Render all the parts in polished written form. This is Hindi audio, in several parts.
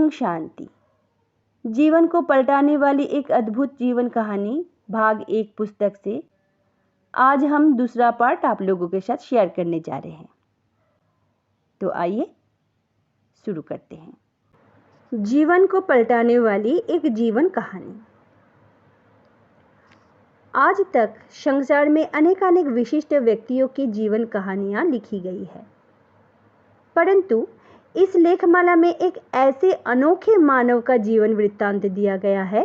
ओम शांति। जीवन को पलटाने वाली एक अद्भुत जीवन कहानी भाग 1 पुस्तक से आज हम दूसरा पार्ट आप लोगों के साथ शेयर करने जा रहे हैं। तो आइए शुरू करते हैं। जीवन को पलटाने वाली एक जीवन कहानी। आज तक संसार में अनेकानेक विशिष्ट व्यक्तियों की जीवन कहानियां लिखी गई है, परंतु इस लेखमाला में एक ऐसे अनोखे मानव का जीवन वृत्तांत दिया गया है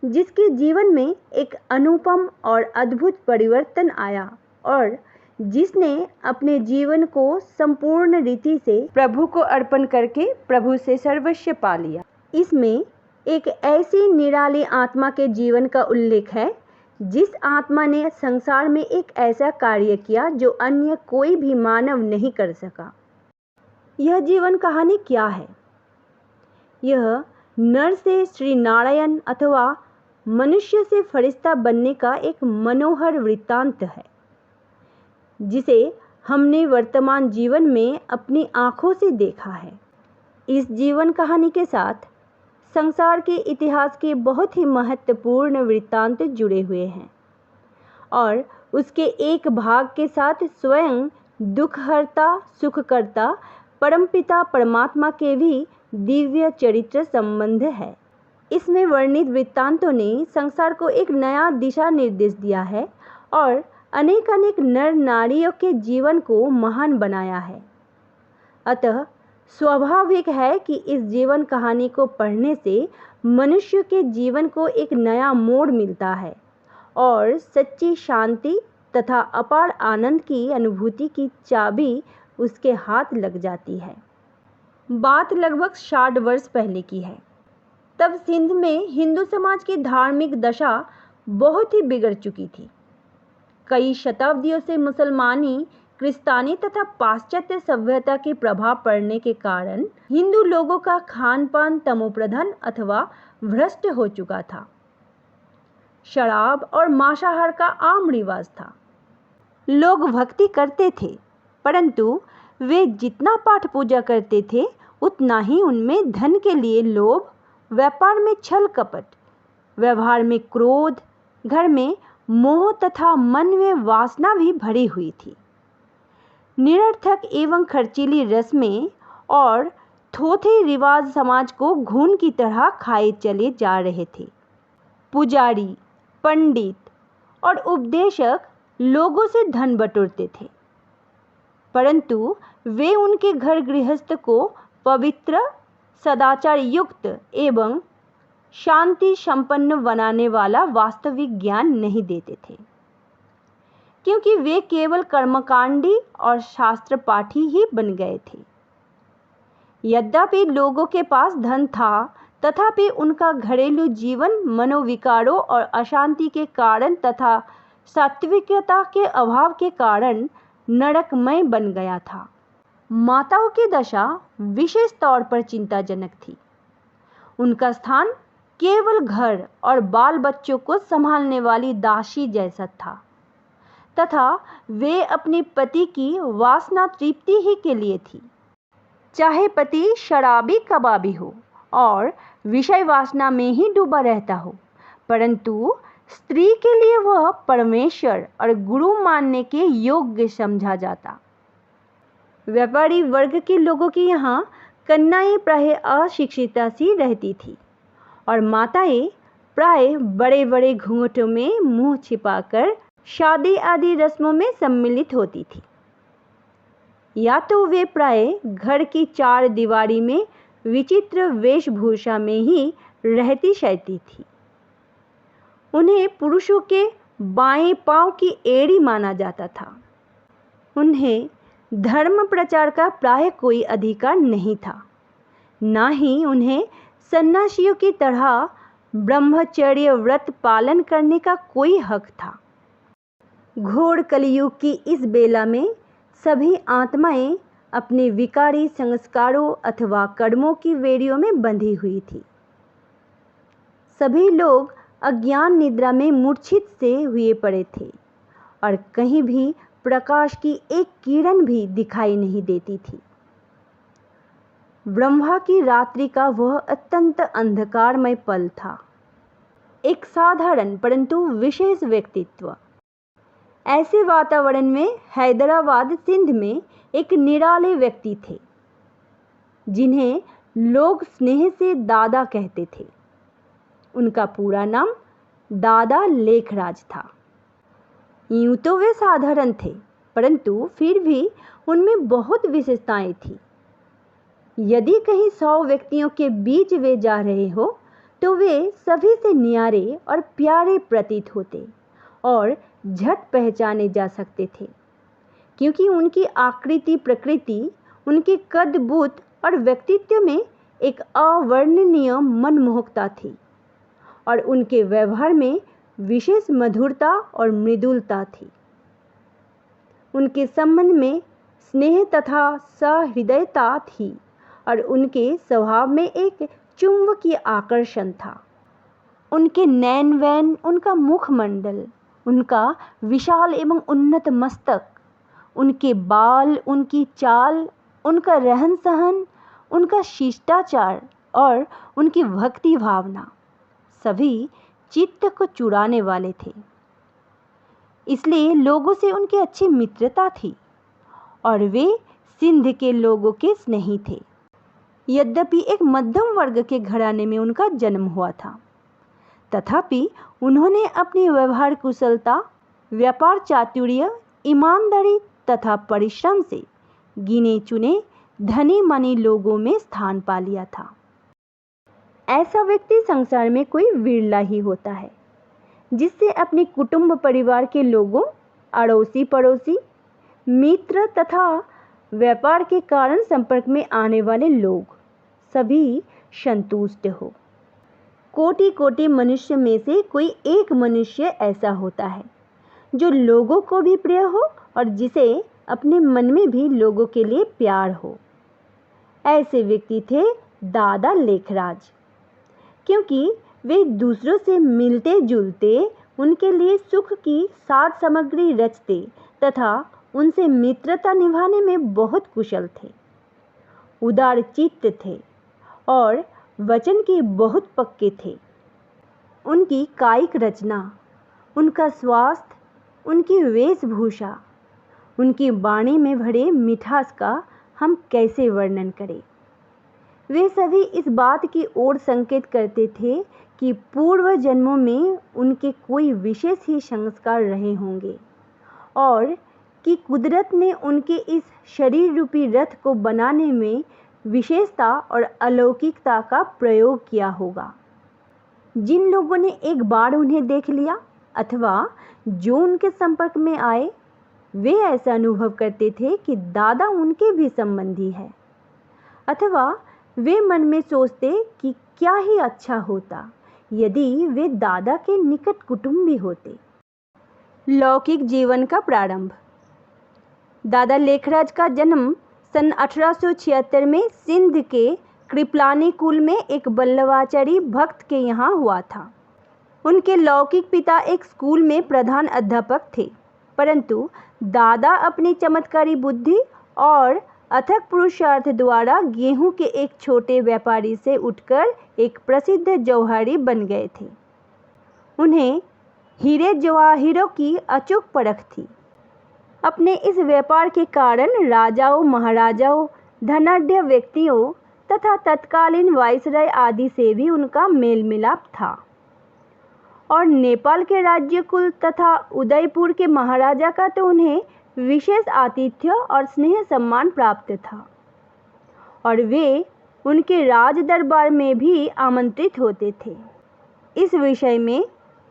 जिसके जीवन में एक अनुपम और अद्भुत परिवर्तन आया और जिसने अपने जीवन को संपूर्ण रीति से प्रभु को अर्पण करके प्रभु से सर्वस्व पा लिया। इसमें एक ऐसी निराली आत्मा के जीवन का उल्लेख है जिस आत्मा ने संसार में एक ऐसा कार्य किया जो अन्य कोई भी मानव नहीं कर सका। यह जीवन कहानी क्या है? यह नर से श्री नारायण अथवा मनुष्य से फरिश्ता बनने का एक मनोहर वृत्तांत है जिसे हमने वर्तमान जीवन में अपनी आंखों से देखा है। इस जीवन कहानी के साथ संसार के इतिहास के बहुत ही महत्वपूर्ण वृत्तांत जुड़े हुए हैं और उसके एक भाग के साथ स्वयं दुखहर्ता सुखकर्ता परमपिता परमात्मा के भी दिव्य चरित्र संबंध है। इसमें वर्णित वृत्तांतों ने संसार को एक नया दिशा निर्देश दिया है और अनेक नर नारियों के जीवन को महान बनाया है। अतः स्वाभाविक है कि इस जीवन कहानी को पढ़ने से मनुष्य के जीवन को एक नया मोड़ मिलता है और सच्ची शांति तथा अपार आनंद की अनुभूति की चाबी उसके हाथ लग जाती है। बात लगभग 60 वर्ष पहले की है। तब सिंध में हिंदू समाज की धार्मिक दशा बहुत ही बिगड़ चुकी थी। कई शताब्दियों से मुसलमानी, क्रिस्तानी तथा पाश्चात्य सभ्यता के प्रभाव पड़ने के कारण हिंदू लोगों का खान पान तमोप्रधान अथवा भ्रष्ट हो चुका था। शराब और मांसाहार का आम रिवाज था। लोग भक्ति करते थे, परंतु वे जितना पाठ पूजा करते थे उतना ही उनमें धन के लिए लोभ, व्यापार में छल कपट, व्यवहार में क्रोध, घर में मोह तथा मन में वासना भी भरी हुई थी। निरर्थक एवं खर्चीली रस्में और थोथे रिवाज समाज को घून की तरह खाए चले जा रहे थे। पुजारी, पंडित और उपदेशक लोगों से धन बटोरते थे, परंतु वे उनके घर गृहस्थ को पवित्र, सदाचार युक्त एवं शांति संपन्न बनाने वाला वास्तविक ज्ञान नहीं देते थे, क्योंकि वे केवल कर्मकांडी और शास्त्र पाठी ही बन गए थे। यद्यपि लोगों के पास धन था, तथापि उनका घरेलू जीवन मनोविकारों और अशांति के कारण तथा सात्विकता के अभाव के कारण नरकमय बन गया था। माताओं की दशा विशेष तौर पर चिंताजनक थी। उनका स्थान केवल घर और बाल बच्चों को संभालने वाली दासी जैसा था तथा वे अपने पति की वासना तृप्ति ही के लिए थी। चाहे पति शराबी कबाबी हो और विषय वासना में ही डूबा रहता हो, परंतु स्त्री के लिए वह परमेश्वर और गुरु मानने के योग्य समझा जाता। व्यापारी वर्ग के लोगों की यहाँ कन्याएं प्राय अशिक्षिता सी रहती थी और माताएं प्राय बड़े बड़े घूंघटों में मुंह छिपाकर शादी आदि रस्मों में सम्मिलित होती थी, या तो वे प्राय घर की 4 दीवारी में विचित्र वेशभूषा में ही रहती सहती थी। उन्हें पुरुषों के बाएं पांव की एड़ी माना जाता था। उन्हें धर्म प्रचार का प्राय कोई अधिकार नहीं था, ना ही उन्हें सन्यासियों की तरह ब्रह्मचर्य व्रत पालन करने का कोई हक था। घोर कलयुग की इस बेला में सभी आत्माएं अपने विकारी संस्कारों अथवा कर्मों की वेड़ियों में बंधी हुई थी। सभी लोग अज्ञान निद्रा में मूर्छित से हुए पड़े थे और कहीं भी प्रकाश की एक किरण भी दिखाई नहीं देती थी। ब्रह्मा की रात्रि का वह अत्यंत अंधकारमय पल था। एक साधारण परंतु विशेष व्यक्तित्व। ऐसे वातावरण में हैदराबाद सिंध में एक निराले व्यक्ति थे जिन्हें लोग स्नेह से दादा कहते थे। उनका पूरा नाम दादा लेखराज था। यूं तो वे साधारण थे, परंतु फिर भी उनमें बहुत विशेषताएं थी। यदि कहीं 100 व्यक्तियों के बीच वे जा रहे हो तो वे सभी से न्यारे और प्यारे प्रतीत होते और झट पहचाने जा सकते थे, क्योंकि उनकी आकृति प्रकृति, उनके कद बूत और व्यक्तित्व में एक अवर्णनीय मनमोहकता थी और उनके व्यवहार में विशेष मधुरता और मृदुलता थी। उनके संबंध में स्नेह तथा सहृदयता थी और उनके स्वभाव में एक चुंबकीय आकर्षण था। उनके नैन वैन, उनका मुखमंडल, उनका विशाल एवं उन्नत मस्तक, उनके बाल, उनकी चाल, उनका रहन सहन, उनका शिष्टाचार और उनकी भक्ति भावना सभी चित्त को चुराने वाले थे। इसलिए लोगों से उनकी अच्छी मित्रता थी और वे सिंध के लोगों के स्नेही थे। यद्यपि एक मध्यम वर्ग के घराने में उनका जन्म हुआ था, तथापि उन्होंने अपनी व्यवहार कुशलता, व्यापार चातुर्य, ईमानदारी तथा परिश्रम से गिने चुने धनी मनी लोगों में स्थान पा लिया था। ऐसा व्यक्ति संसार में कोई विरला ही होता है जिससे अपने कुटुंब परिवार के लोगों, अड़ोसी पड़ोसी, मित्र तथा व्यापार के कारण संपर्क में आने वाले लोग सभी संतुष्ट हो। कोटि कोटि मनुष्य में से कोई एक मनुष्य ऐसा होता है जो लोगों को भी प्रिय हो और जिसे अपने मन में भी लोगों के लिए प्यार हो। ऐसे व्यक्ति थे दादा लेखराज, क्योंकि वे दूसरों से मिलते जुलते, उनके लिए सुख की साज सामग्री रचते तथा उनसे मित्रता निभाने में बहुत कुशल थे। उदार चित्त थे और वचन के बहुत पक्के थे। उनकी कायिक रचना, उनका स्वास्थ्य, उनकी वेशभूषा, उनकी वाणी में भरे मिठास का हम कैसे वर्णन करें। वे सभी इस बात की ओर संकेत करते थे कि पूर्व जन्मों में उनके कोई विशेष ही संस्कार रहे होंगे और कि कुदरत ने उनके इस शरीर रूपी रथ को बनाने में विशेषता और अलौकिकता का प्रयोग किया होगा। जिन लोगों ने एक बार उन्हें देख लिया अथवा जो उनके संपर्क में आए, वे ऐसा अनुभव करते थे कि दादा उनके भी संबंधी है, अथवा वे मन में सोचते कि क्या ही अच्छा होता यदि वे दादा के निकट कुटुंबी होते। लौकिक जीवन का प्रारंभ। दादा लेखराज का जन्म सन 1876 में सिंध के कृपलानी कुल में एक बल्लवाचारी भक्त के यहाँ हुआ था। उनके लौकिक पिता एक स्कूल में प्रधान अध्यापक थे, परंतु दादा अपनी चमत्कारी बुद्धि और अथक पुरुषार्थ द्वारा गेहूं के एक छोटे व्यापारी से उठकर एक प्रसिद्ध जौहरी बन गए थे। उन्हें हीरे जवाहिरों की अचूक परख थी। अपने इस व्यापार के कारण राजाओं, महाराजाओं, धनाढ्य व्यक्तियों तथा तत्कालीन वाइसराय आदि से भी उनका मेल मिलाप था और नेपाल के राज्य कुल तथा उदयपुर के महाराजा का तो उन्हें विशेष आतिथ्य और स्नेह सम्मान प्राप्त था और वे उनके राज दरबार में भी आमंत्रित होते थे। इस विषय में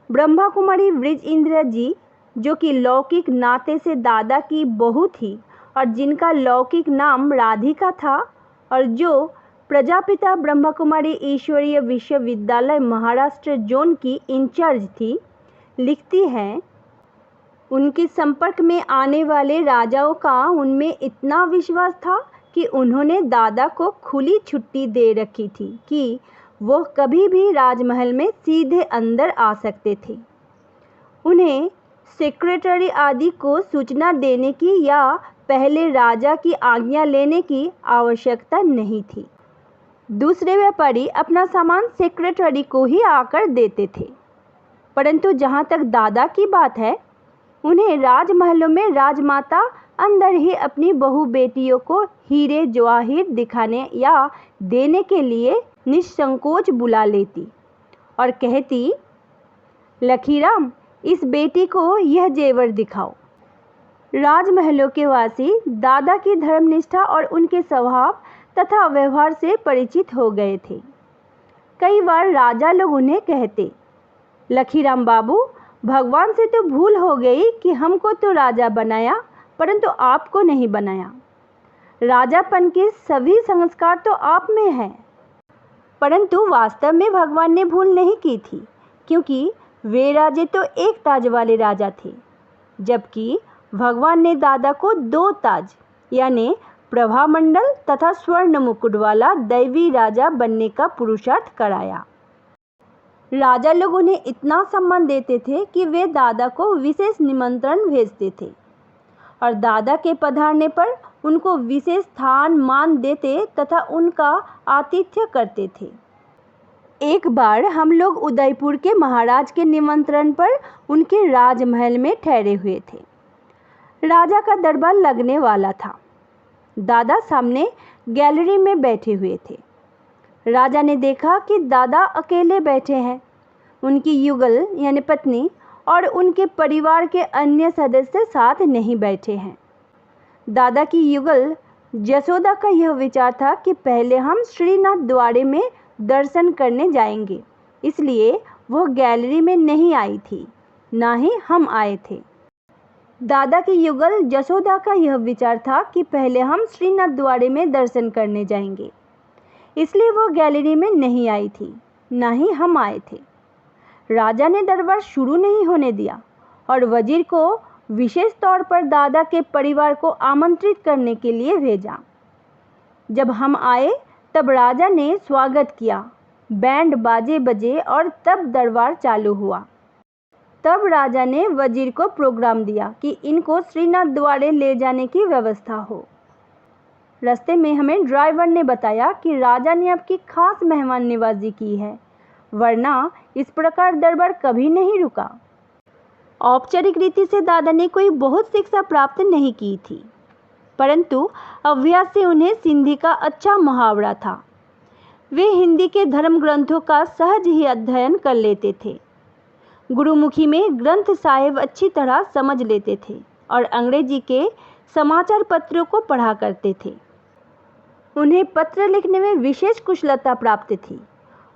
ब्रह्मा कुमारी वृज इंद्र जी, जो कि लौकिक नाते से दादा की बहू थी और जिनका लौकिक नाम राधिका था और जो प्रजापिता ब्रह्मा कुमारी ईश्वरीय विश्वविद्यालय महाराष्ट्र जोन की इंचार्ज थी, लिखती हैं, उनके संपर्क में आने वाले राजाओं का उनमें इतना विश्वास था कि उन्होंने दादा को खुली छुट्टी दे रखी थी कि वो कभी भी राजमहल में सीधे अंदर आ सकते थे। उन्हें सेक्रेटरी आदि को सूचना देने की या पहले राजा की आज्ञा लेने की आवश्यकता नहीं थी। दूसरे व्यापारी अपना सामान सेक्रेटरी को ही आकर देते थे। परंतु जहाँ तक दादा की बात है, उन्हें राजमहलों में राजमाता अंदर ही अपनी बहू बेटियों को हीरे जवाहिर दिखाने या देने के लिए निसंकोच बुला लेती और कहती, लखीराम, इस बेटी को यह जेवर दिखाओ। राजमहलों के वासी दादा की धर्मनिष्ठा और उनके स्वभाव तथा व्यवहार से परिचित हो गए थे। कई बार राजा लोग उन्हें कहते, लखीराम बाबू, भगवान से तो भूल हो गई कि हमको तो राजा बनाया परंतु आपको नहीं बनाया। राजापन के सभी संस्कार तो आप में हैं। परंतु वास्तव में भगवान ने भूल नहीं की थी, क्योंकि वे राजे तो एक ताज वाले राजा थे, जबकि भगवान ने दादा को 2 ताज यानी प्रभामंडल तथा स्वर्ण मुकुट वाला दैवी राजा बनने का पुरुषार्थ कराया। राजा लोग उन्हें इतना सम्मान देते थे कि वे दादा को विशेष निमंत्रण भेजते थे और दादा के पधारने पर उनको विशेष स्थान मान देते तथा उनका आतिथ्य करते थे। एक बार हम लोग उदयपुर के महाराज के निमंत्रण पर उनके राजमहल में ठहरे हुए थे। राजा का दरबार लगने वाला था। दादा सामने गैलरी में बैठे हुए थे। राजा ने देखा कि दादा अकेले बैठे हैं। उनकी युगल यानी पत्नी और उनके परिवार के अन्य सदस्य साथ नहीं बैठे हैं। दादा की युगल जसोदा का यह विचार था कि पहले हम श्रीनाथ द्वारे में दर्शन करने जाएंगे, इसलिए वह गैलरी में नहीं आई थी, ना ही हम आए थे। दादा की युगल जसोदा का यह विचार था कि पहले हम श्रीनाथ द्वारे में दर्शन करने जाएंगे, इसलिए वह गैलरी में नहीं आई थी, ना ही हम आए थे। राजा ने दरबार शुरू नहीं होने दिया और वजीर को विशेष तौर पर दादा के परिवार को आमंत्रित करने के लिए भेजा। जब हम आए तब राजा ने स्वागत किया, बैंड बाजे बजे और तब दरबार चालू हुआ। तब राजा ने वजीर को प्रोग्राम दिया कि इनको श्रीनाथ द्वारे ले जाने की व्यवस्था हो। रास्ते में हमें ड्राइवर ने बताया कि राजा ने आपकी खास मेहमान नवाजी की है, वरना इस प्रकार दरबार कभी नहीं रुका। औपचारिक रीति से दादा ने कोई बहुत शिक्षा प्राप्त नहीं की थी, परंतु अभ्यास से उन्हें सिंधी का अच्छा मुहावरा था। वे हिंदी के धर्म ग्रंथों का सहज ही अध्ययन कर लेते थे। गुरुमुखी में ग्रंथ साहिब अच्छी तरह समझ लेते थे और अंग्रेजी के समाचार पत्रों को पढ़ा करते थे। उन्हें पत्र लिखने में विशेष कुशलता प्राप्त थी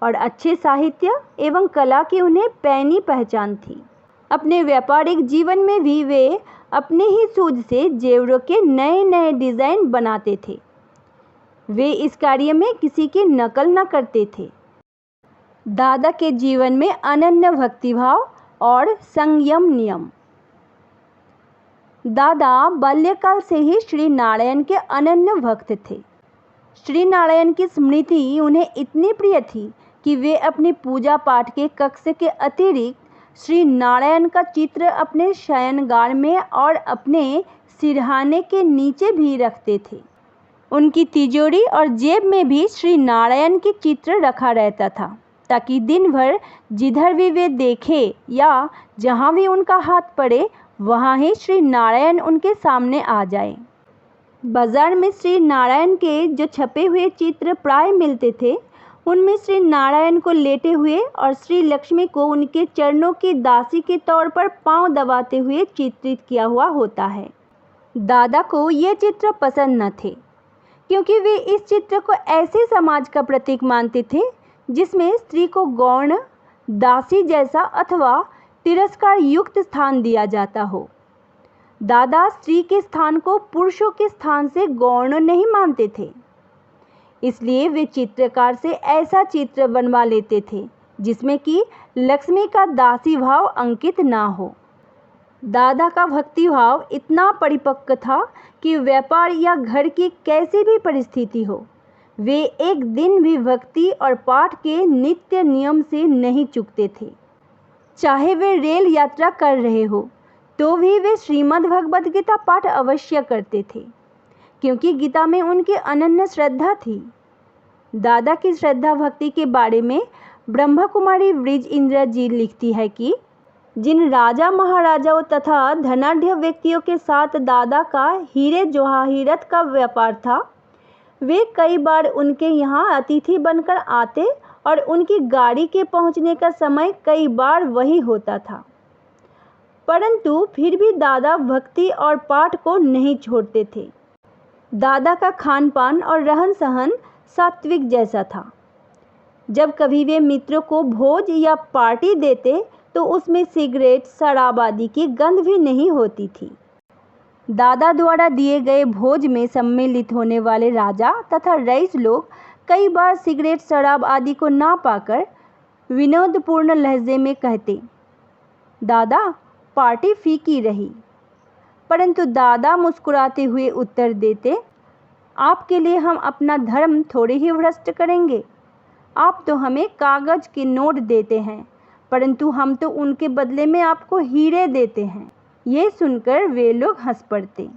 और अच्छे साहित्य एवं कला की उन्हें पैनी पहचान थी। अपने व्यापारिक जीवन में भी वे अपने ही सूझ से जेवरों के नए नए डिज़ाइन बनाते थे। वे इस कार्य में किसी की नकल न करते थे। दादा के जीवन में अनन्य भक्तिभाव और संयम नियम। दादा बाल्यकाल से ही श्री नारायण के अनन्य भक्त थे। श्री नारायण की स्मृति उन्हें इतनी प्रिय थी कि वे अपने पूजा पाठ के कक्ष के अतिरिक्त श्री नारायण का चित्र अपने शयनगार में और अपने सिरहाने के नीचे भी रखते थे। उनकी तिजोरी और जेब में भी श्री नारायण की चित्र रखा रहता था, ताकि दिन भर जिधर भी वे देखे या जहाँ भी उनका हाथ पड़े वहाँ ही श्री नारायण उनके सामने आ जाए। बाजार में श्री नारायण के जो छपे हुए चित्र प्राय मिलते थे, उनमें श्री नारायण को लेटे हुए और श्री लक्ष्मी को उनके चरणों की दासी के तौर पर पांव दबाते हुए चित्रित किया हुआ होता है। दादा को ये चित्र पसंद न थे, क्योंकि वे इस चित्र को ऐसे समाज का प्रतीक मानते थे जिसमें स्त्री को गौण, दासी जैसा अथवा तिरस्कार युक्त स्थान दिया जाता हो। दादा स्त्री के स्थान को पुरुषों के स्थान से गौण नहीं मानते थे, इसलिए वे चित्रकार से ऐसा चित्र बनवा लेते थे जिसमें कि लक्ष्मी का दासी भाव अंकित ना हो। दादा का भक्ति भाव इतना परिपक्व था कि व्यापार या घर की कैसी भी परिस्थिति हो, वे एक दिन भी भक्ति और पाठ के नित्य नियम से नहीं चूकते थे। चाहे वे रेल यात्रा कर रहे हो तो भी वे श्रीमद् भगवद गीता पाठ अवश्य करते थे, क्योंकि गीता में उनकी अनन्य श्रद्धा थी। दादा की श्रद्धा भक्ति के बारे में ब्रह्मा कुमारी ब्रिज इंदिरा जी लिखती है कि जिन राजा महाराजाओं तथा धनाढ्य व्यक्तियों के साथ दादा का हीरे जवाहिरात का व्यापार था, वे कई बार उनके यहाँ अतिथि बनकर आते और उनकी गाड़ी के पहुँचने का समय कई बार वही होता था। परंतु फिर भी दादा भक्ति और पाठ को नहीं छोड़ते थे। दादा का खान पान और रहन सहन सात्विक जैसा था। जब कभी वे मित्रों को भोज या पार्टी देते तो उसमें सिगरेट, शराब आदि की गंध भी नहीं होती थी। दादा द्वारा दिए गए भोज में सम्मिलित होने वाले राजा तथा रईस लोग कई बार सिगरेट, शराब आदि को ना पाकर विनोदपूर्ण लहजे में कहते, दादा पार्टी फीकी रही। परंतु दादा मुस्कुराते हुए उत्तर देते, आपके लिए हम अपना धर्म थोड़े ही भ्रष्ट करेंगे। आप तो हमें कागज के नोट देते हैं, परंतु हम तो उनके बदले में आपको हीरे देते हैं। ये सुनकर वे लोग हंस पड़ते।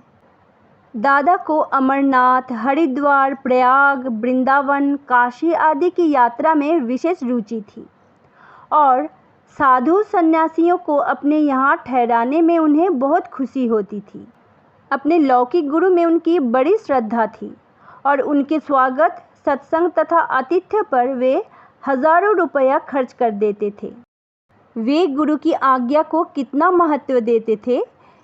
दादा को अमरनाथ, हरिद्वार, प्रयाग, वृंदावन, काशी आदि की यात्रा में विशेष रुचि थी और साधु सन्यासियों को अपने यहाँ ठहराने में उन्हें बहुत खुशी होती थी। अपने लौकिक गुरु में उनकी बड़ी श्रद्धा थी और उनके स्वागत, सत्संग तथा आतिथ्य पर वे हजारों रुपया खर्च कर देते थे। वे गुरु की आज्ञा को कितना महत्व देते थे,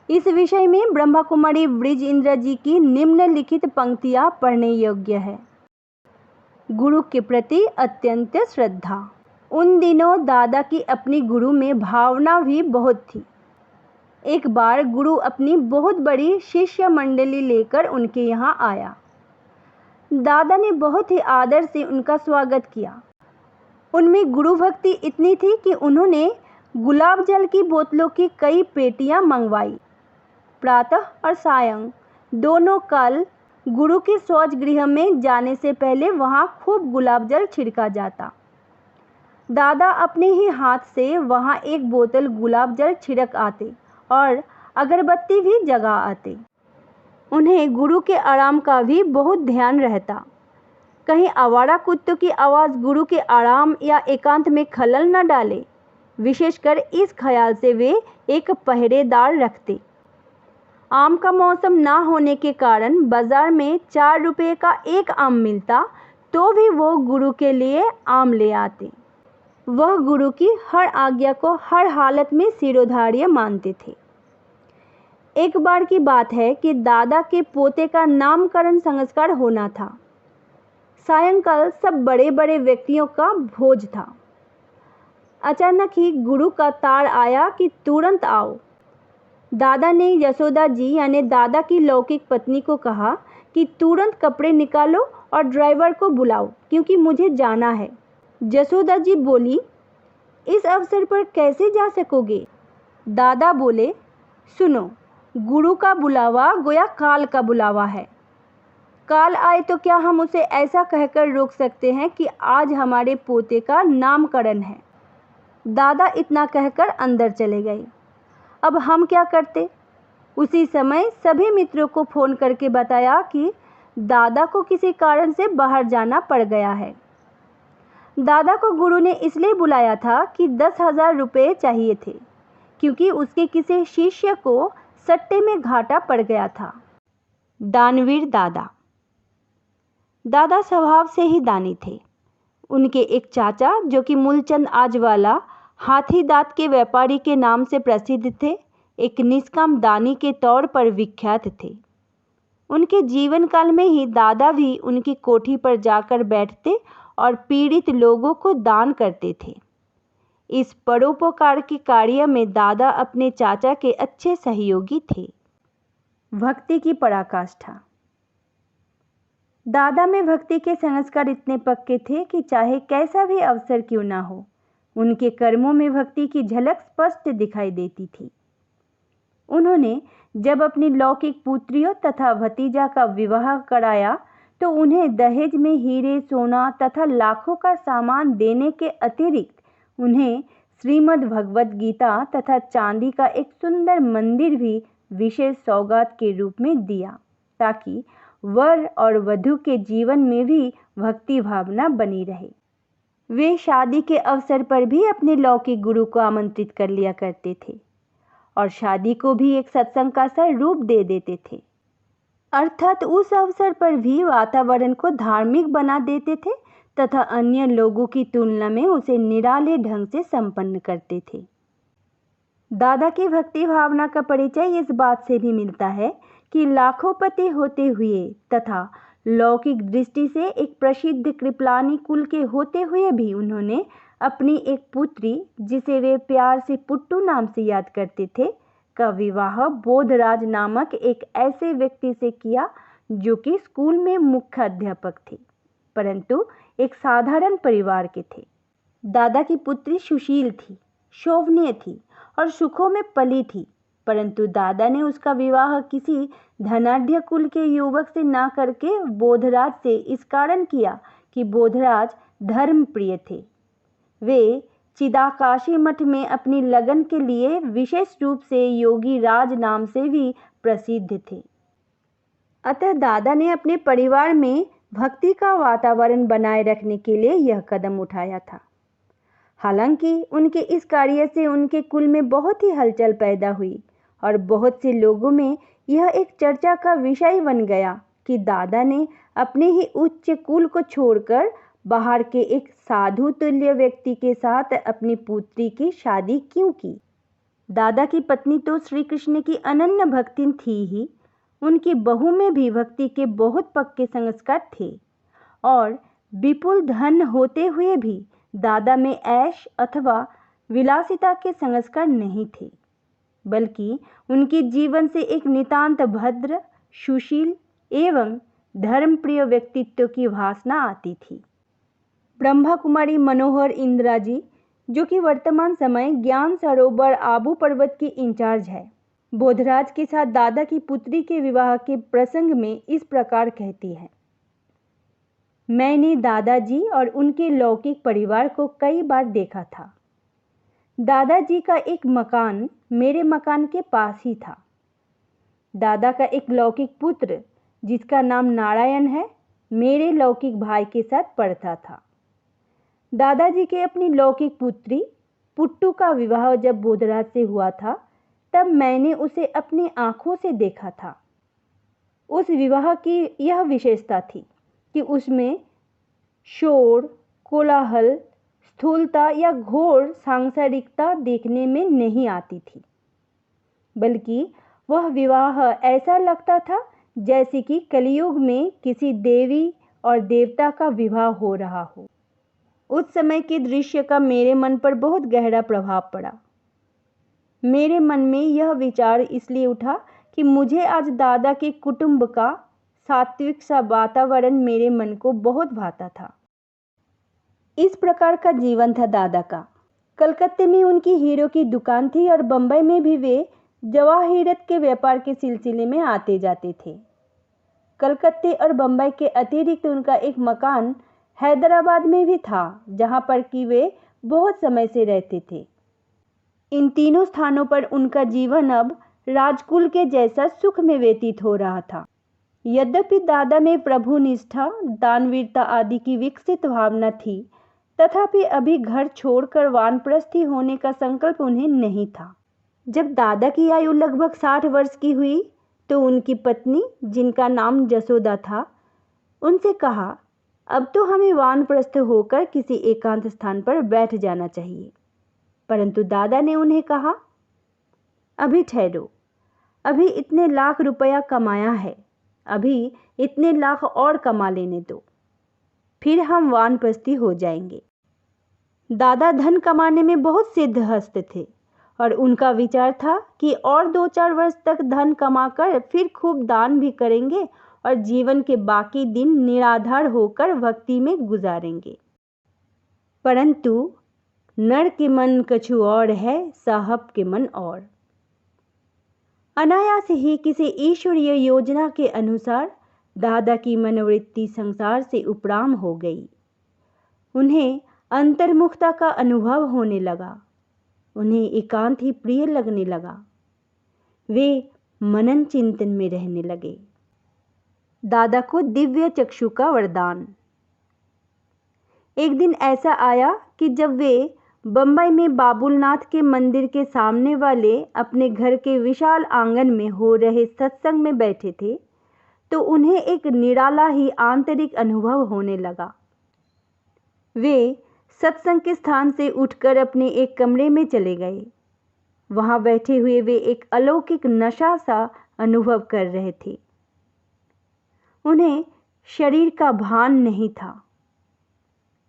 इस विषय में ब्रह्मा कुमारी ब्रिज इंदिरा जी की निम्नलिखित पंक्तियां पढ़ने योग्य है। गुरु के प्रति अत्यंत श्रद्धा। उन दिनों दादा की अपनी गुरु में भावना भी बहुत थी। एक बार गुरु अपनी बहुत बड़ी शिष्य मंडली लेकर उनके यहाँ आया। दादा ने बहुत ही आदर से उनका स्वागत किया। उनमें गुरु भक्ति इतनी थी कि उन्होंने गुलाब जल की बोतलों की कई पेटियां मंगवाई। प्रातः और सायं दोनों काल गुरु के शौच गृह में जाने से पहले वहां खूब गुलाब जल छिड़का जाता। दादा अपने ही हाथ से वहां एक बोतल गुलाब जल छिड़क आते और अगरबत्ती भी जगा आते। उन्हें गुरु के आराम का भी बहुत ध्यान रहता। कहीं आवारा कुत्तों की आवाज़ गुरु के आराम या एकांत में खलल न डाले। विशेषकर इस ख्याल से वे एक पहरेदार रखते। आम का मौसम ना होने के कारण बाजार में 4 रुपये का एक आम मिलता तो भी वो गुरु के लिए आम ले आते। वह गुरु की हर आज्ञा को हर हालत में सिरोधार्य मानते थे। एक बार की बात है कि दादा के पोते का नामकरण संस्कार होना था। सायंकाल सब बड़े बड़े व्यक्तियों का भोज था। अचानक ही गुरु का तार आया कि तुरंत आओ। दादा ने यशोदा जी यानी दादा की लौकिक पत्नी को कहा कि तुरंत कपड़े निकालो और ड्राइवर को बुलाओ क्योंकि मुझे जाना है। यशोदा जी बोली, इस अवसर पर कैसे जा सकोगे? दादा बोले, सुनो, गुरु का बुलावा गोया काल का बुलावा है। काल आए तो क्या हम उसे ऐसा कहकर रोक सकते हैं कि आज हमारे पोते का नामकरण है। दादा इतना कहकर अंदर चले गए। अब हम क्या करते? उसी समय सभी मित्रों को फोन करके बताया कि दादा को किसी कारण से बाहर जाना पड़ गया है। दादा को गुरु ने इसलिए बुलाया था कि 10,000 रुपये चाहिए थे क्योंकि उसके किसी शिष्य को सट्टे में घाटा पड़ गया था। दानवीर दादा। दादा स्वभाव से ही दानी थे। उनके एक चाचा जो कि मूलचंद आजवाला हाथी दांत के व्यापारी के नाम से प्रसिद्ध थे, एक निष्काम दानी के तौर पर विख्यात थे। उनके जीवन काल में ही दादा भी उनकी कोठी पर जाकर बैठते और पीड़ित लोगों को दान करते थे। इस परोपकार के कार्य में दादा अपने चाचा के अच्छे सहयोगी थे। भक्ति की पराकाष्ठा। दादा में भक्ति के संस्कार इतने पक्के थे कि चाहे कैसा भी अवसर क्यों ना हो, उनके कर्मों में भक्ति की झलक स्पष्ट दिखाई देती थी। उन्होंने जब अपनी लौकिक पुत्रियों तथा भतीजा का विवाह कराया तो उन्हें दहेज में हीरे, सोना तथा लाखों का सामान देने के अतिरिक्त उन्हें श्रीमद् भगवत गीता तथा चांदी का एक सुंदर मंदिर भी विशेष सौगात के रूप में दिया ताकि वर और वधू के जीवन में भी भक्ति भावना बनी रहे। वे शादी के अवसर पर भी अपने लौकिक गुरु को आमंत्रित कर लिया करते थे और शादी को भी एक सत्संग का सा रूप दे देते थे, अर्थात उस अवसर पर भी वातावरण को धार्मिक बना देते थे तथा अन्य लोगों की तुलना में उसे निराले ढंग से संपन्न करते थे। दादा की भक्ति भावना का परिचय इस बात से भी मिलता है कि लाखोंपति होते हुए तथा लौकिक दृष्टि से एक प्रसिद्ध कृपलानी कुल के होते हुए भी उन्होंने अपनी एक पुत्री, जिसे वे प्यार से पुट्टू नाम से याद करते थे, का विवाह बोधराज नामक एक ऐसे व्यक्ति से किया जो कि स्कूल में मुख्य अध्यापक थे, परंतु एक साधारण परिवार के थे। दादा की पुत्री सुशील थी, शोभनीय थी और सुखों में पली थी, परंतु दादा ने उसका विवाह किसी धनाढ्य कुल के युवक से ना करके बोधराज से इस कारण किया कि बोधराज धर्म प्रिय थे। वे चिदाकाशी मठ में अपनी लगन के लिए विशेष रूप से योगी राज नाम से भी प्रसिद्ध थे। अतः दादा ने अपने परिवार में भक्ति का वातावरण बनाए रखने के लिए यह कदम उठाया था। हालांकि उनके इस कार्य से उनके कुल में बहुत ही हलचल पैदा हुई और बहुत से लोगों में यह एक चर्चा का विषय बन गया कि दादा ने अपने ही उच्च कुल को छोड़कर बाहर के एक साधु तुल्य व्यक्ति के साथ अपनी पुत्री की शादी क्यों की। दादा की पत्नी तो श्री कृष्ण की अनन्य भक्ति थी ही, उनकी बहू में भी भक्ति के बहुत पक्के संस्कार थे और विपुल धन होते हुए भी दादा में ऐश अथवा विलासिता के संस्कार नहीं थे, बल्कि उनके जीवन से एक नितांत भद्र, सुशील एवं धर्मप्रिय व्यक्तित्व की वासना आती थी। ब्रह्मा कुमारी मनोहर इंदिरा जी, जो कि वर्तमान समय ज्ञान सरोवर आबू पर्वत की इंचार्ज है, बोधराज के साथ दादा की पुत्री के विवाह के प्रसंग में इस प्रकार कहती है। मैंने दादाजी और उनके लौकिक परिवार को कई बार देखा था। दादाजी का एक मकान मेरे मकान के पास ही था। दादा का एक लौकिक पुत्र, जिसका नाम नारायण है, मेरे लौकिक भाई के साथ पढ़ता था। दादाजी के अपनी लौकिक पुत्री पुट्टू का विवाह जब बोधराज से हुआ था, तब मैंने उसे अपनी आंखों से देखा था। उस विवाह की यह विशेषता थी कि उसमें शोर, कोलाहल, स्थूलता या घोर सांसारिकता देखने में नहीं आती थी, बल्कि वह विवाह ऐसा लगता था जैसे कि कलयुग में किसी देवी और देवता का विवाह हो रहा हो। उस समय के दृश्य का मेरे मन पर बहुत गहरा प्रभाव पड़ा। मेरे मन में यह विचार इसलिए उठा कि मुझे आज दादा के कुटुंब का सात्विक सा वातावरण मेरे मन को बहुत भाता था। इस प्रकार का जीवन था दादा का। कलकत्ते में उनकी हीरो की दुकान थी और बंबई में भी वे जवाहिरत के व्यापार के सिलसिले में आते जाते थे। कलकत्ते और बंबई के अतिरिक्त उनका एक मकान हैदराबाद में भी था, जहां पर कि वे बहुत समय से रहते थे। इन तीनों स्थानों पर उनका जीवन अब राजकुल के जैसा सुख में व्यतीत हो रहा था। यद्यपि दादा में प्रभु निष्ठा, दानवीरता आदि की विकसित भावना थी, तथापि अभी घर छोड़कर वानप्रस्थी होने का संकल्प उन्हें नहीं था। जब दादा की आयु लगभग 60 वर्ष की हुई तो उनकी पत्नी, जिनका नाम जसोदा था, उनसे कहा, अब तो हमें वानप्रस्थ होकर किसी एकांत स्थान पर बैठ जाना चाहिए। परंतु दादा ने उन्हें कहा, अभी ठहरो, अभी इतने लाख रुपया कमाया है, अभी इतने लाख और कमा लेने दो, फिर हम वानप्रस्थी हो जाएंगे। दादा धन कमाने में बहुत सिद्धहस्त थे और उनका विचार था कि और 2-4 वर्ष तक धन कमाकर फिर खूब दान भी करेंगे और जीवन के बाकी दिन निराधार होकर भक्ति में गुजारेंगे। परंतु नर के मन कछु और है, साहब के मन और। अनायास ही किसी ईश्वरीय योजना के अनुसार दादा की मनोवृत्ति संसार से उपराम हो गई। उन्हें अंतर्मुखता का अनुभव होने लगा, उन्हें एकांत ही प्रिय लगने लगा। वे मनन चिंतन में रहने लगे। दादा को दिव्य चक्षु का वरदान। एक दिन ऐसा आया कि जब वे बम्बई में बाबुलनाथ के मंदिर के सामने वाले अपने घर के विशाल आंगन में हो रहे सत्संग में बैठे थे, तो उन्हें एक निराला ही आंतरिक अनुभव होने लगा। वे सत्संग के स्थान से उठकर अपने एक कमरे में चले गए। वहां बैठे हुए वे एक अलौकिक नशा सा अनुभव कर रहे थे। उन्हें शरीर का भान नहीं था।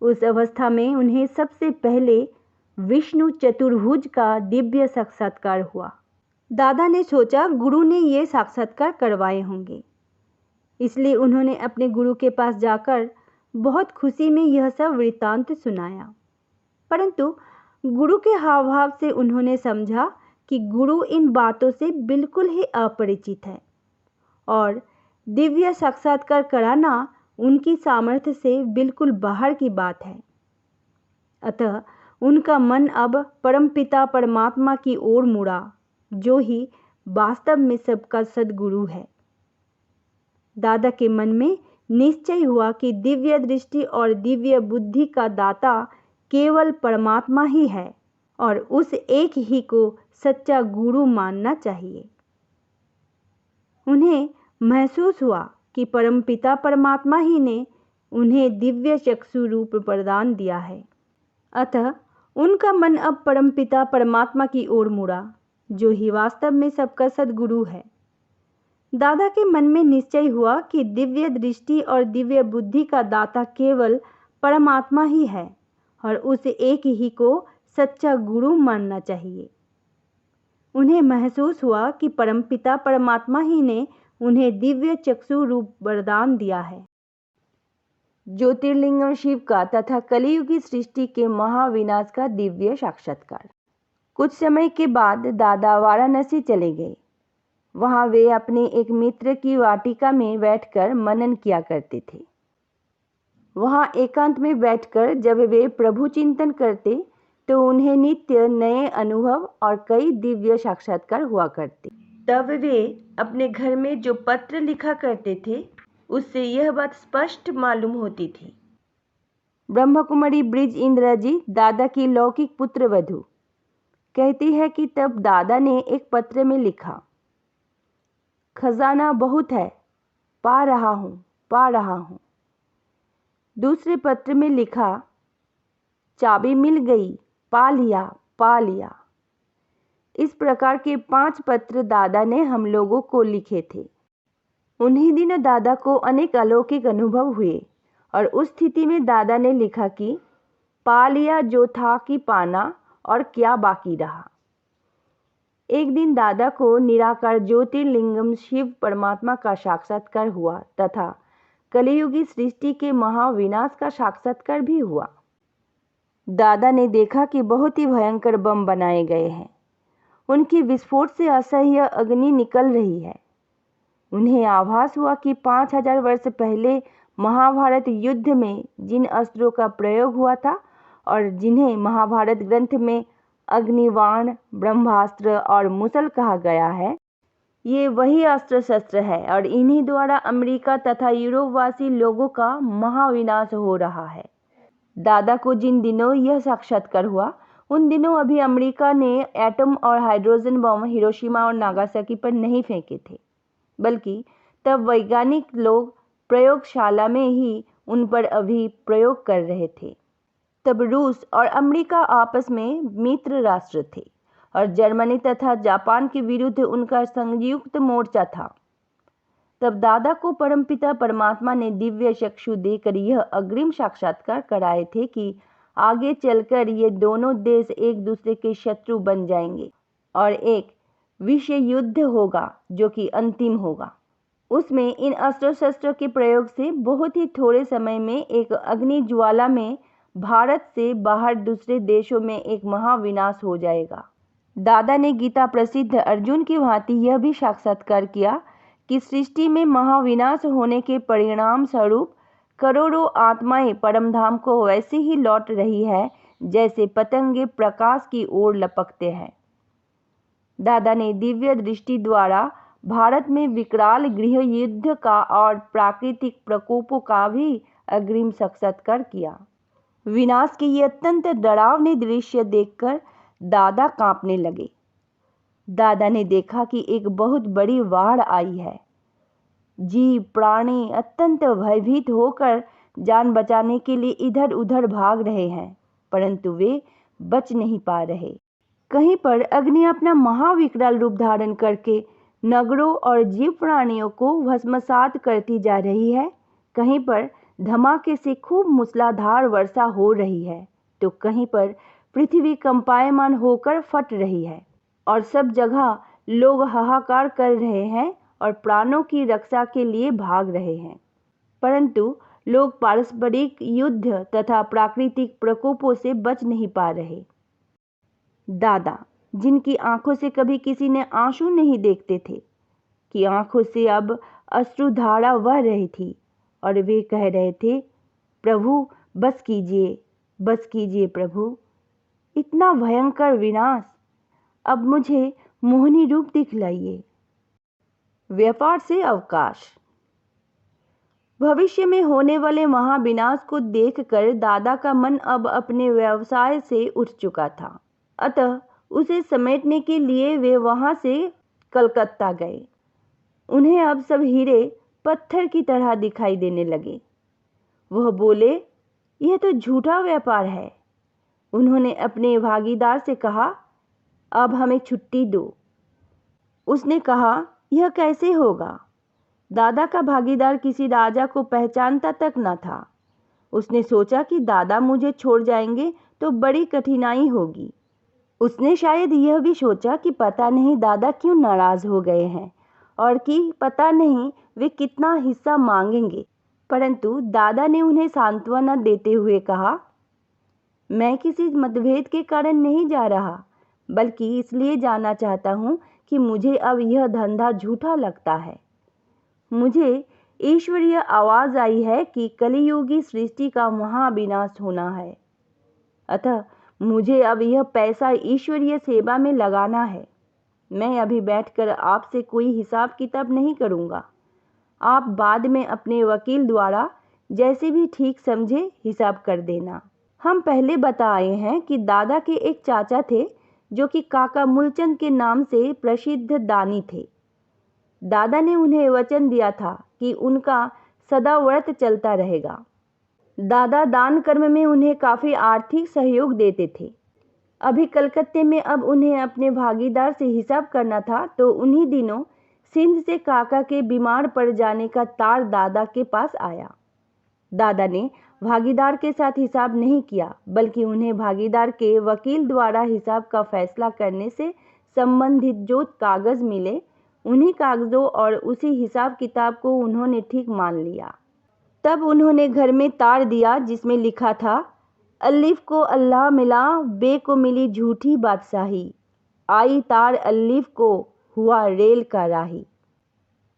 उस अवस्था में उन्हें सबसे पहले विष्णु चतुर्भुज का दिव्य साक्षात्कार हुआ। दादा ने सोचा गुरु ने ये साक्षात्कार करवाए होंगे, इसलिए उन्होंने अपने गुरु के पास जाकर बहुत खुशी में यह सब वृत्तांत सुनाया। परंतु गुरु के हाव भाव से उन्होंने समझा कि गुरु इन बातों से बिल्कुल ही अपरिचित है और दिव्य साक्षात्कार कराना उनकी सामर्थ्य से बिल्कुल बाहर की बात है। अतः उनका मन अब परमपिता परमात्मा की ओर मुड़ा, जो ही वास्तव में सबका सद्गुरु है। दादा के मन में निश्चय हुआ कि दिव्य दृष्टि और दिव्य बुद्धि का दाता केवल परमात्मा ही है और उस एक ही को सच्चा गुरु मानना चाहिए। उन्हें महसूस हुआ कि परमपिता परमात्मा ही ने उन्हें दिव्य चक्षु रूप प्रदान दिया है। अतः उनका मन अब परमपिता परमात्मा की ओर मुड़ा, जो ही वास्तव में सबका सद्गुरु है। दादा के मन में निश्चय हुआ कि दिव्य दृष्टि और दिव्य बुद्धि का दाता केवल परमात्मा ही है और उस एक ही को सच्चा गुरु मानना चाहिए। उन्हें महसूस हुआ कि परमपिता परमात्मा ही ने उन्हें दिव्य चक्षु रूप वरदान दिया है। ज्योतिर्लिंगम शिव का तथा कलियुगी सृष्टि के महाविनाश का दिव्य साक्षात्कार। कुछ समय के बाद दादा वाराणसी चले गए। वहां वे अपने एक मित्र की वाटिका में बैठकर मनन किया करते थे। वहां एकांत में बैठकर जब वे प्रभु चिंतन करते तो उन्हें नित्य नए अनुभव और कई दिव्य साक्षात्कार हुआ करते। तब वे अपने घर में जो पत्र लिखा करते थे उससे यह बात स्पष्ट मालूम होती थी। ब्रह्मकुमारी ब्रिज इंदिरा जी, दादा की लौकिक पुत्र वधू, कहती है कि तब दादा ने एक पत्र में लिखा, खजाना बहुत है, पा रहा हूँ। दूसरे पत्र में लिखा, चाबी मिल गई, पा लिया। इस प्रकार के 5 पत्र दादा ने हम लोगों को लिखे थे। उन्हीं दिनों दादा को अनेक अलौकिक अनुभव हुए और उस स्थिति में दादा ने लिखा कि पा लिया जो था कि पाना, और क्या बाकी रहा। एक दिन दादा को निराकार ज्योतिर्लिंगम शिव परमात्मा का साक्षात्कार हुआ तथा कलियुगी सृष्टि के महाविनाश का साक्षात्कार भी हुआ। दादा ने देखा कि बहुत ही भयंकर बम बनाए गए हैं। उनकी विस्फोट से असह्य अग्नि निकल रही है। उन्हें आभास हुआ कि 5000 वर्ष पहले महाभारत युद्ध में जिन अस्त्रों का प्रयोग हुआ था और जिन्हें महाभारत ग्रंथ में अग्निबाण, ब्रह्मास्त्र और मुसल कहा गया है, ये वही अस्त्र शस्त्र है और इन्हीं द्वारा अमेरिका तथा यूरोपवासी लोगों का महाविनाश हो रहा है। दादा को जिन दिनों यह साक्षात्कार हुआ उन दिनों अभी अमेरिका ने एटम और हाइड्रोजन बम हिरोशिमा और नागासाकी पर नहीं फेंके थे, बल्कि तब वैज्ञानिक लोग प्रयोगशाला में ही उन पर अभी प्रयोग कर रहे थे। तब रूस और अमेरिका आपस में मित्र राष्ट्र थे और जर्मनी तथा जापान के विरुद्ध उनका संयुक्त मोर्चा था। तब दादा को परमपिता परमात्मा ने दिव्य चक्षु देकर यह अग्रिम साक्षात्कार कराए थे कि आगे चलकर ये दोनों देश एक दूसरे के शत्रु बन जाएंगे और एक विश्व युद्ध होगा जो कि अंतिम होगा। उसमें इन अस्त्र शस्त्रों के प्रयोग से बहुत ही थोड़े समय में एक अग्नि ज्वाला में भारत से बाहर दूसरे देशों में एक महाविनाश हो जाएगा। दादा ने गीता प्रसिद्ध अर्जुन की भांति यह भी साक्षात्कार किया कि सृष्टि में महाविनाश होने के परिणाम स्वरूप करोड़ों आत्माएं परमधाम को वैसे ही लौट रही है जैसे पतंगे प्रकाश की ओर लपकते हैं। दादा ने दिव्य दृष्टि द्वारा भारत में विकराल गृह युद्ध का और प्राकृतिक प्रकोपों का भी अग्रिम साक्षात्कार किया। विनाश के ये अत्यंत डरावने दृश्य देखकर दादा कांपने लगे। दादा ने देखा कि एक बहुत बड़ी बाढ़ आई है। जीव प्राणी अत्यंत भयभीत होकर जान बचाने के लिए इधर उधर भाग रहे हैं, परंतु वे बच नहीं पा रहे। कहीं पर अग्नि अपना महाविकराल रूप धारण करके नगरों और जीव प्राणियों को भस्मसात करती जा रही है। कहीं पर धमाके से खूब मूसलाधार वर्षा हो रही है, तो कहीं पर पृथ्वी कंपायमान होकर फट रही है और सब जगह लोग हाहाकार कर रहे हैं और प्राणों की रक्षा के लिए भाग रहे हैं, परंतु लोग पारस्परिक युद्ध तथा प्राकृतिक प्रकोपों से बच नहीं पा रहे। दादा, जिनकी आंखों से कभी किसी ने आंसू नहीं देखते थे, कि आंखों से अब अश्रुधारा बह रही थी और वे कह रहे थे, प्रभु बस कीजिए प्रभु, इतना भयंकर विनाश, अब मुझे मोहिनी रूप दिखलाइए। व्यापार से अवकाश। भविष्य में होने वाले महाविनाश को देखकर दादा का मन अब अपने व्यवसाय से उठ चुका था, अतः उसे समेटने के लिए वे वहां से कलकत्ता गए। उन्हें अब सब हीरे पत्थर की तरह दिखाई देने लगे। वह बोले, यह तो झूठा व्यापार है। उन्होंने अपने भागीदार से कहा, अब हमें छुट्टी दो। उसने कहा, यह कैसे होगा? दादा का भागीदार किसी राजा को पहचानता तक न था। उसने सोचा कि दादा मुझे छोड़ जाएंगे तो बड़ी कठिनाई होगी। उसने शायद यह भी सोचा कि पता नहीं दादा क्यों नाराज हो गए हैं और कि पता नहीं वे कितना हिस्सा मांगेंगे, परंतु दादा ने उन्हें सांत्वना देते हुए कहा, मैं किसी मतभेद के कारण नहीं जा रहा, बल्कि इसलिए जाना चाहता हूँ कि मुझे अब यह धंधा झूठा लगता है। मुझे ईश्वरीय आवाज आई है कि कलियुगी सृष्टि का महाविनाश होना है, अतः मुझे अब यह पैसा ईश्वरीय सेवा में लगाना है। मैं अभी बैठकर आपसे कोई हिसाब किताब नहीं करूँगा। आप बाद में अपने वकील द्वारा जैसे भी ठीक समझे हिसाब कर देना। हम पहले बताए हैं कि दादा के एक चाचा थे जो कि काका मूलचंद के नाम से प्रसिद्ध दानी थे। दादा ने उन्हें वचन दिया था कि उनका सदा व्रत चलता रहेगा। दादा दान कर्म में उन्हें काफ़ी आर्थिक सहयोग देते थे। अभी कलकत्ते में अब उन्हें अपने भागीदार से हिसाब करना था, तो उन्हीं दिनों सिंध से काका के बीमार पड़ जाने का तार दादा के पास आया। दादा ने भागीदार के साथ हिसाब नहीं किया, बल्कि उन्हें भागीदार के वकील द्वारा हिसाब का फैसला करने से संबंधित जो कागज मिले, उन्हीं कागजों और उसी हिसाब किताब को उन्होंने ठीक मान लिया। तब उन्होंने घर में तार दिया जिसमें लिखा था, अलिफ को अल्लाह मिला, बे को मिली झूठी बादशाही, आई तार अलिफ को हुआ रेल का राही।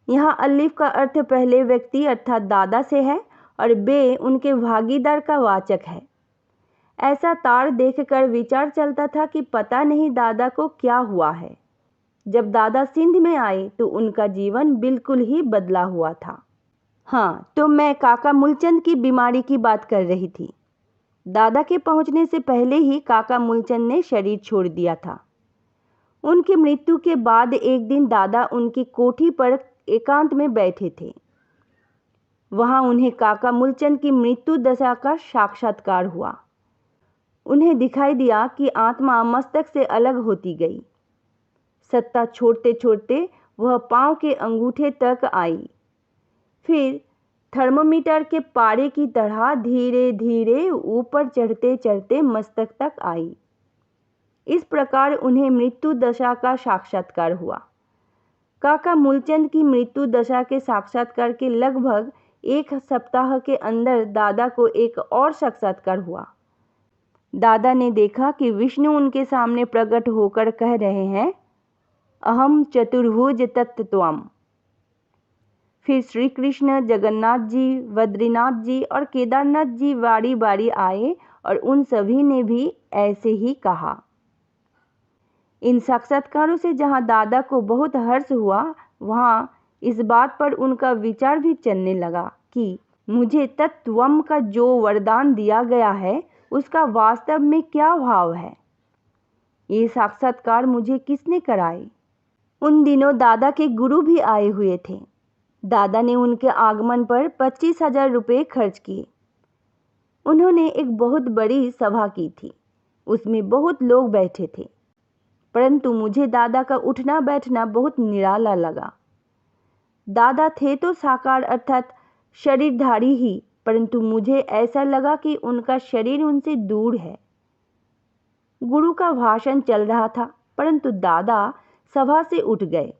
यहाँ अलिफ का अर्थ पहले व्यक्ति अर्थात दादा से है और बे उनके भागीदार का वाचक है। ऐसा तार देखकर विचार चलता था कि पता नहीं दादा को क्या हुआ है। जब दादा सिंध में आए तो उनका जीवन बिल्कुल ही बदला हुआ था। हाँ, तो मैं काका मूलचंद की बीमारी की बात कर रही थी। दादा के पहुंचने से पहले ही काका मूलचंद ने शरीर छोड़ दिया था। उनकी मृत्यु के बाद एक दिन दादा उनकी कोठी पर एकांत में बैठे थे। वहां उन्हें काका मूलचंद की मृत्यु दशा का साक्षात्कार हुआ। उन्हें दिखाई दिया कि आत्मा मस्तक से अलग होती गई। सत्ता छोड़ते छोड़ते वह पांव के अंगूठे तक आई, फिर थर्मोमीटर के पारे की तरह धीरे धीरे ऊपर चढ़ते चढ़ते मस्तक तक आई। इस प्रकार उन्हें मृत्यु दशा का साक्षात्कार हुआ। काका मूलचंद की मृत्यु दशा के साक्षात्कार के लगभग एक सप्ताह के अंदर दादा को एक और साक्षात्कार हुआ। दादा ने देखा कि विष्णु उनके सामने प्रकट होकर कह रहे हैं, अहम चतुर्भुज तत्त्वम। फिर श्री कृष्ण, जगन्नाथ जी, बद्रीनाथ जी और केदारनाथ जी बारी बारी आए और उन सभी ने भी ऐसे ही कहा। इन साक्षात्कारों से जहाँ दादा को बहुत हर्ष हुआ, वहाँ इस बात पर उनका विचार भी चलने लगा कि मुझे तत्वम का जो वरदान दिया गया है उसका वास्तव में क्या भाव है। ये साक्षात्कार मुझे किसने कराए? उन दिनों दादा के गुरु भी आए हुए थे। दादा ने उनके आगमन पर 25,000 रुपये खर्च किए। उन्होंने एक बहुत बड़ी सभा की थी। उसमें बहुत लोग बैठे थे, परंतु मुझे दादा का उठना बैठना बहुत निराला लगा। दादा थे तो साकार अर्थात शरीरधारी ही, परंतु मुझे ऐसा लगा कि उनका शरीर उनसे दूर है। गुरु का भाषण चल रहा था, परंतु दादा सभा से उठ गए।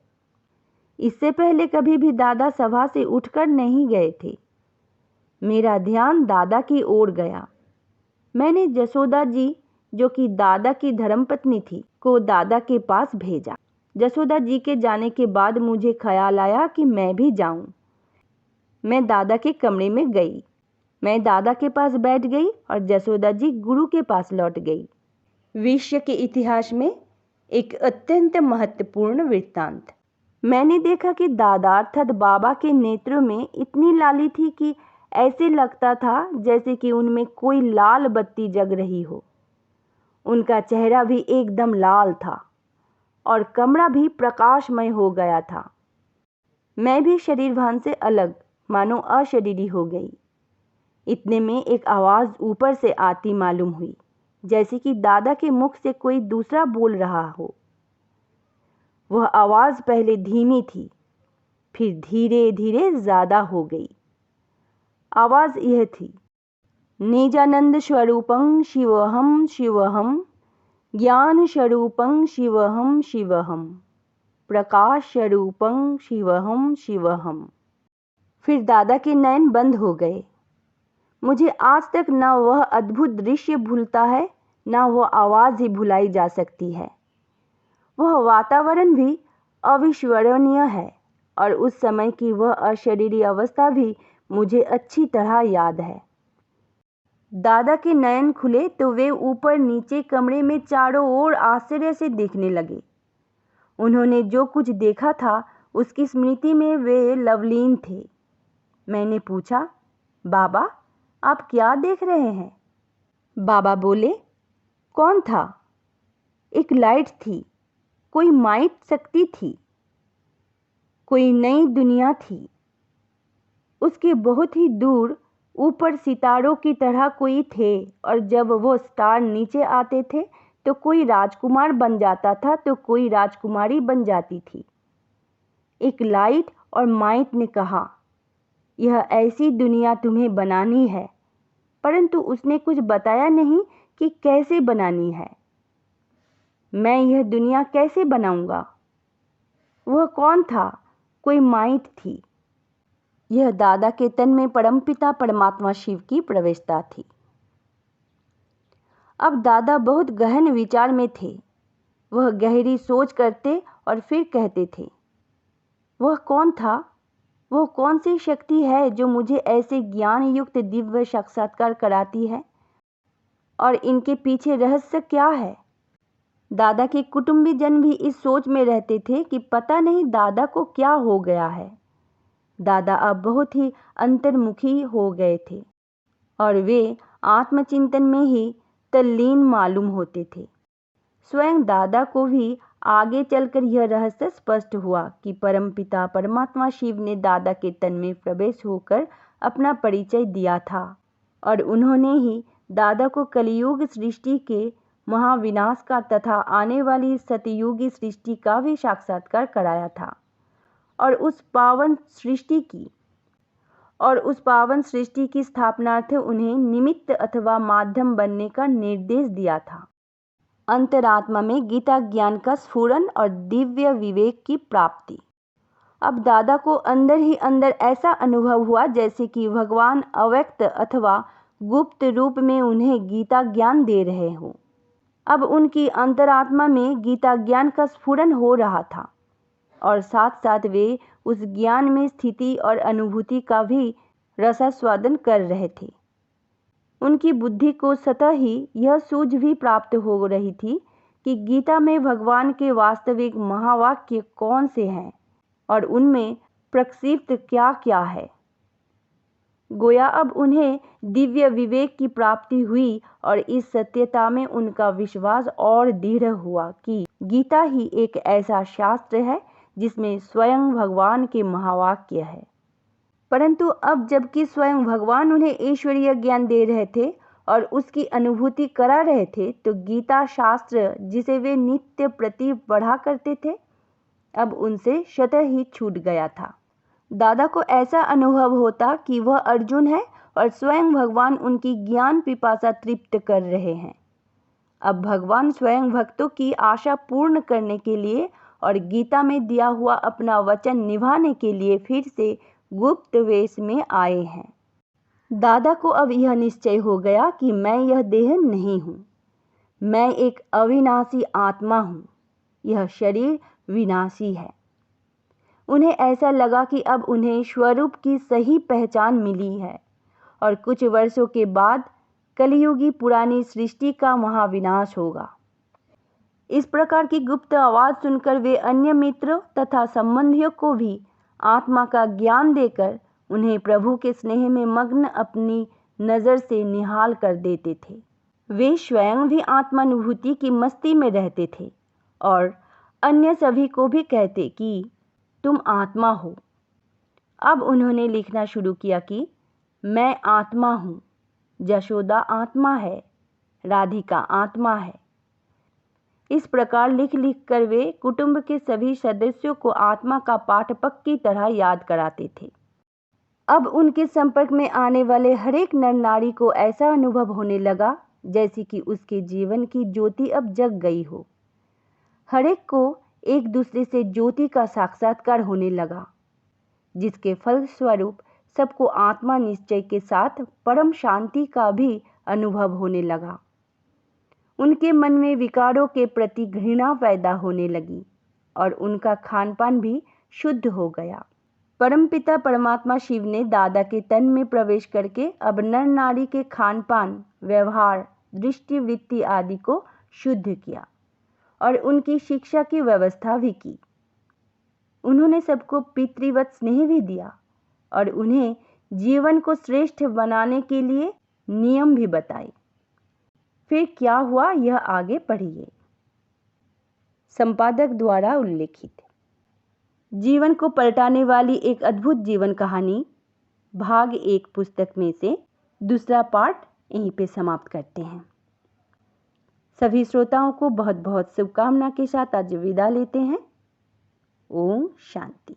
इससे पहले कभी भी दादा सभा से उठकर नहीं गए थे। मेरा ध्यान दादा की ओर गया। मैंने जसोदा जी, जो कि दादा की धर्मपत्नी थी, को दादा के पास भेजा। जसोदा जी के जाने के बाद मुझे ख्याल आया कि मैं भी जाऊं। मैं दादा के कमरे में गई। मैं दादा के पास बैठ गई और जसोदा जी गुरु के पास लौट गई। विश्व के इतिहास में एक अत्यंत महत्वपूर्ण वृत्तांत। मैंने देखा कि दादा अर्थात बाबा के नेत्रों में इतनी लाली थी कि ऐसे लगता था जैसे कि उनमें कोई लाल बत्ती जग रही हो। उनका चेहरा भी एकदम लाल था और कमरा भी प्रकाशमय हो गया था। मैं भी शरीर भान से अलग, मानो अशरीरी हो गई। इतने में एक आवाज़ ऊपर से आती मालूम हुई, जैसे कि दादा के मुख से कोई दूसरा बोल रहा हो। वह आवाज़ पहले धीमी थी, फिर धीरे धीरे ज़्यादा हो गई। आवाज़ यह थी, निजानंद स्वरूपं शिवहम शिवहम, ज्ञान स्वरूपं शिवहम शिवहम, प्रकाश स्वरूपं शिवहम शिवहम। फिर दादा के नयन बंद हो गए। मुझे आज तक न वह अद्भुत दृश्य भूलता है, न वह आवाज़ ही भुलाई जा सकती है। वह वातावरण भी अविस्मरणीय है और उस समय की वह अशरीरी अवस्था भी मुझे अच्छी तरह याद है। दादा के नयन खुले तो वे ऊपर नीचे कमरे में चारों ओर आश्चर्य से देखने लगे। उन्होंने जो कुछ देखा था उसकी स्मृति में वे लवलीन थे। मैंने पूछा, बाबा आप क्या देख रहे हैं? बाबा बोले, कौन था? एक लाइट थी, कोई माइट शक्ति थी, कोई नई दुनिया थी। उसके बहुत ही दूर ऊपर सितारों की तरह कोई थे और जब वो स्टार नीचे आते थे तो कोई राजकुमार बन जाता था तो कोई राजकुमारी बन जाती थी। एक लाइट और माइट ने कहा, यह ऐसी दुनिया तुम्हें बनानी है, परंतु उसने कुछ बताया नहीं कि कैसे बनानी है। मैं यह दुनिया कैसे बनाऊंगा? वह कौन था? कोई माइट थी। यह दादा के तन में परमपिता परमात्मा शिव की प्रवेशता थी। अब दादा बहुत गहन विचार में थे। वह गहरी सोच करते और फिर कहते थे, वह कौन था? वह कौन सी शक्ति है जो मुझे ऐसे ज्ञान युक्त दिव्य साक्षात्कार कराती है? और इनके पीछे रहस्य क्या है? दादा के कुटुंबीजन भी इस सोच में रहते थे कि पता नहीं दादा को क्या हो गया है। दादा अब बहुत ही अंतर्मुखी हो गए थे और वे आत्मचिंतन में ही तल्लीन मालूम होते थे। स्वयं दादा को भी आगे चलकर यह रहस्य स्पष्ट हुआ कि परमपिता परमात्मा शिव ने दादा के तन में प्रवेश होकर अपना परिचय दिया था और उन्होंने ही दादा को कलियुग सृष्टि के महाविनाश का तथा आने वाली सतयुगी सृष्टि का भी साक्षात्कार कराया था और उस पावन सृष्टि की स्थापनार्थ उन्हें निमित्त अथवा माध्यम बनने का निर्देश दिया था। अंतरात्मा में गीता ज्ञान का स्फुरन और दिव्य विवेक की प्राप्ति। अब दादा को अंदर ही अंदर ऐसा अनुभव हुआ जैसे कि भगवान अव्यक्त अथवा गुप्त रूप में उन्हें गीता ज्ञान दे रहे हों। अब उनकी अंतरात्मा में गीता ज्ञान का स्फुरन हो रहा था और साथ साथ वे उस ज्ञान में स्थिति और अनुभूति का भी रसास्वादन कर रहे थे। उनकी बुद्धि को स्वतः ही यह सूझ भी प्राप्त हो रही थी कि गीता में भगवान के वास्तविक महावाक्य कौन से हैं और उनमें प्रक्षिप्त क्या क्या है। गोया अब उन्हें दिव्य विवेक की प्राप्ति हुई और इस सत्यता में उनका विश्वास और दृढ़ हुआ कि गीता ही एक ऐसा शास्त्र है जिसमें स्वयं भगवान के महावाक्य है। परंतु अब जबकि स्वयं भगवान उन्हें ईश्वरीय ज्ञान दे रहे थे और उसकी अनुभूति करा रहे थे, तो गीता शास्त्र जिसे वे नित्य प्रति पढ़ा करते थे अब उनसे स्वतः ही छूट गया था। दादा को ऐसा अनुभव होता कि वह अर्जुन है और स्वयं भगवान उनकी ज्ञान पिपासा तृप्त कर रहे हैं। अब भगवान स्वयं भक्तों की आशा पूर्ण करने के लिए और गीता में दिया हुआ अपना वचन निभाने के लिए फिर से गुप्त वेश में आए हैं। दादा को अब यह निश्चय हो गया कि मैं यह देह नहीं हूँ, मैं एक अविनाशी आत्मा हूँ, यह शरीर विनाशी है। उन्हें ऐसा लगा कि अब उन्हें स्वरूप की सही पहचान मिली है और कुछ वर्षों के बाद कलियुगी पुरानी सृष्टि का महाविनाश होगा। इस प्रकार की गुप्त आवाज़ सुनकर वे अन्य मित्रों तथा संबंधियों को भी आत्मा का ज्ञान देकर उन्हें प्रभु के स्नेह में मग्न अपनी नज़र से निहाल कर देते थे। वे स्वयं भी आत्मानुभूति की मस्ती में रहते थे और अन्य सभी को भी कहते कि तुम आत्मा हो। अब उन्होंने लिखना शुरू किया कि मैं आत्मा हूँ, यशोदा आत्मा है, राधिका आत्मा है। इस प्रकार लिख लिख कर वे कुटुंब के सभी सदस्यों को आत्मा का पाठ पक्की तरह याद कराते थे। अब उनके संपर्क में आने वाले हर एक नर नारी को ऐसा अनुभव होने लगा जैसे कि उसके जीवन की ज्योति अब जग गई हो। हर एक को एक दूसरे से ज्योति का साक्षात्कार होने लगा, जिसके फलस्वरूप सबको आत्मा निश्चय के साथ परम शांति का भी अनुभव होने लगा। उनके मन में विकारों के प्रति घृणा पैदा होने लगी और उनका खान पान भी शुद्ध हो गया। परमपिता परमात्मा शिव ने दादा के तन में प्रवेश करके अब नर नारी के खान पान, व्यवहार, दृष्टि वृत्ति आदि को शुद्ध किया और उनकी शिक्षा की व्यवस्था भी की। उन्होंने सबको पितृवत स्नेह भी दिया और उन्हें जीवन को श्रेष्ठ बनाने के लिए नियम भी बताए। फिर क्या हुआ यह आगे पढ़िए। संपादक द्वारा उल्लेखित जीवन को पलटाने वाली एक अद्भुत जीवन कहानी भाग 1 पुस्तक में से दूसरा पार्ट यहीं पे समाप्त करते हैं। सभी श्रोताओं को बहुत बहुत शुभकामना के साथ आज विदा लेते हैं। ओम शांति।